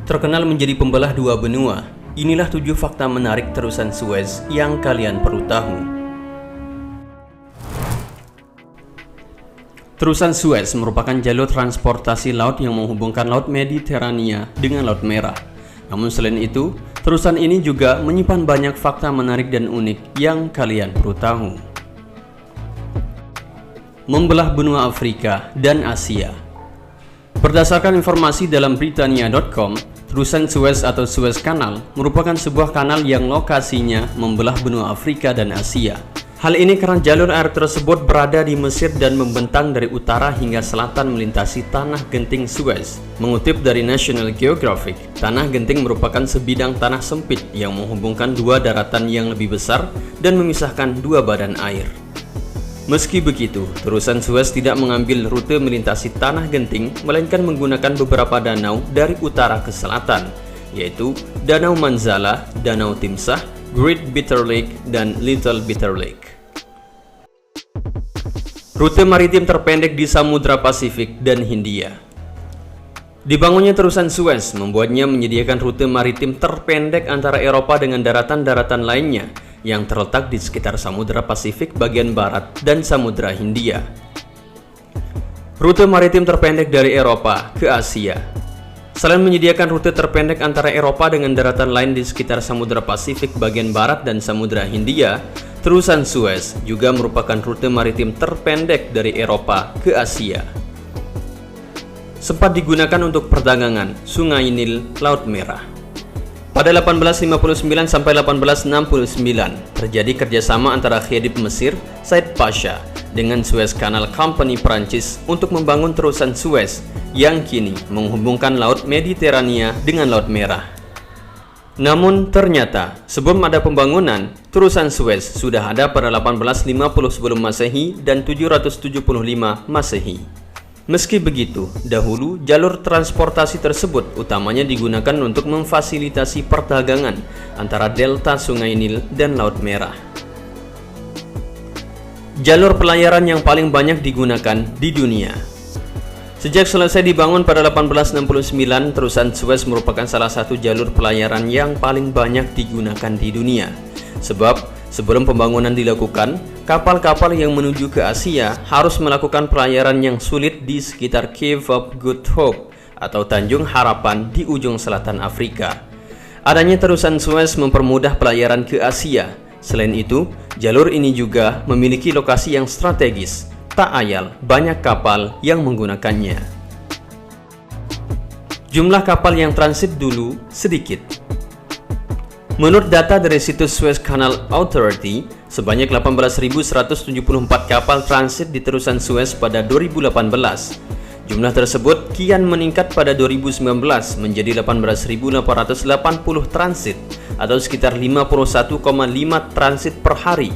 Terkenal menjadi pembelah dua benua, inilah 7 fakta menarik terusan Suez yang kalian perlu tahu. Terusan Suez merupakan jalur transportasi laut yang menghubungkan Laut Mediterania dengan Laut Merah. Namun selain itu, terusan ini juga menyimpan banyak fakta menarik dan unik yang kalian perlu tahu. Membelah benua Afrika dan Asia. Berdasarkan informasi dalam Britannia.com, terusan Suez atau Suez Canal merupakan sebuah kanal yang lokasinya membelah benua Afrika dan Asia. Hal ini karena jalur air tersebut berada di Mesir dan membentang dari utara hingga selatan melintasi Tanah Genting Suez. Mengutip dari National Geographic, Tanah Genting merupakan sebidang tanah sempit yang menghubungkan dua daratan yang lebih besar dan memisahkan dua badan air. Meski begitu, terusan Suez tidak mengambil rute melintasi Tanah Genting, melainkan menggunakan beberapa danau dari utara ke selatan, yaitu Danau Manzala, Danau Timsah, Great Bitter Lake, dan Little Bitter Lake. Rute maritim terpendek di Samudra Pasifik dan Hindia. Dibangunnya terusan Suez membuatnya menyediakan rute maritim terpendek antara Eropa dengan daratan-daratan lainnya yang terletak di sekitar Samudra Pasifik bagian barat dan Samudra Hindia. Rute maritim terpendek dari Eropa ke Asia. Selain menyediakan rute terpendek antara Eropa dengan daratan lain di sekitar Samudra Pasifik bagian barat dan Samudra Hindia, terusan Suez juga merupakan rute maritim terpendek dari Eropa ke Asia. Sempat digunakan untuk perdagangan Sungai Nil, Laut Merah. Pada 1859 sampai 1869, terjadi kerjasama antara Khedive Mesir, Said Pasha, dengan Suez Canal Company Perancis untuk membangun terusan Suez yang kini menghubungkan Laut Mediterania dengan Laut Merah. Namun ternyata sebelum ada pembangunan, terusan Suez sudah ada pada 1850 sebelum Masehi dan 775 Masehi. Meski begitu, dahulu jalur transportasi tersebut utamanya digunakan untuk memfasilitasi perdagangan antara delta Sungai Nil dan Laut Merah. Jalur pelayaran yang paling banyak digunakan di dunia. Sejak selesai dibangun pada 1869, terusan Suez merupakan salah satu jalur pelayaran yang paling banyak digunakan di dunia. Sebab sebelum pembangunan dilakukan, kapal-kapal yang menuju ke Asia harus melakukan pelayaran yang sulit di sekitar Cape of Good Hope atau Tanjung Harapan di ujung selatan Afrika. Adanya terusan Suez mempermudah pelayaran ke Asia. Selain itu, jalur ini juga memiliki lokasi yang strategis. Tak ayal, banyak kapal yang menggunakannya. Jumlah kapal yang transit dulu sedikit. Menurut data dari situs Suez Canal Authority, sebanyak 18.174 kapal transit di terusan Suez pada 2018. Jumlah tersebut kian meningkat pada 2019 menjadi 18.880 transit atau sekitar 51,5 transit per hari.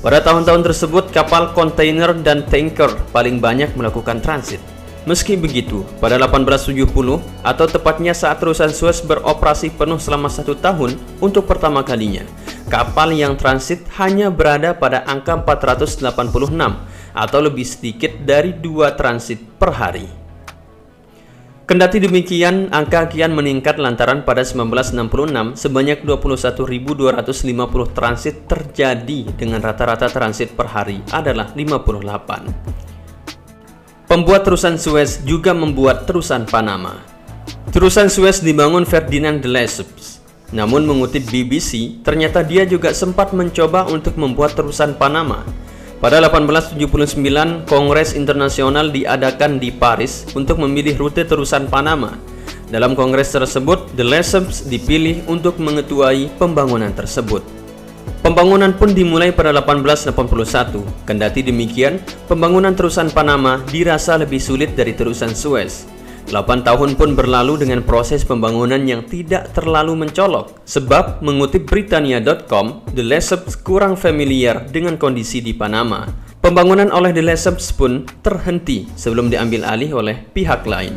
Pada tahun-tahun tersebut, kapal kontainer dan tanker paling banyak melakukan transit. Meski begitu, pada 1870 atau tepatnya saat terusan Suez beroperasi penuh selama 1 tahun untuk pertama kalinya, kapal yang transit hanya berada pada angka 486 atau lebih sedikit dari 2 transit per hari. Kendati demikian, angka kian meningkat lantaran pada 1966 sebanyak 21.250 transit terjadi dengan rata-rata transit per hari adalah 58. Pembuat terusan Suez juga membuat terusan Panama. Terusan Suez dibangun Ferdinand de Lesseps. Namun mengutip BBC, ternyata dia juga sempat mencoba untuk membuat terusan Panama. Pada 1879, Kongres Internasional diadakan di Paris untuk memilih rute terusan Panama. Dalam kongres tersebut, de Lesseps dipilih untuk mengetuai pembangunan tersebut. Pembangunan pun dimulai pada 1881. Kendati demikian, pembangunan terusan Panama dirasa lebih sulit dari terusan Suez. 8 tahun pun berlalu dengan proses pembangunan yang tidak terlalu mencolok. Sebab, mengutip Britannia.com, de Lesseps kurang familiar dengan kondisi di Panama. Pembangunan oleh de Lesseps pun terhenti sebelum diambil alih oleh pihak lain.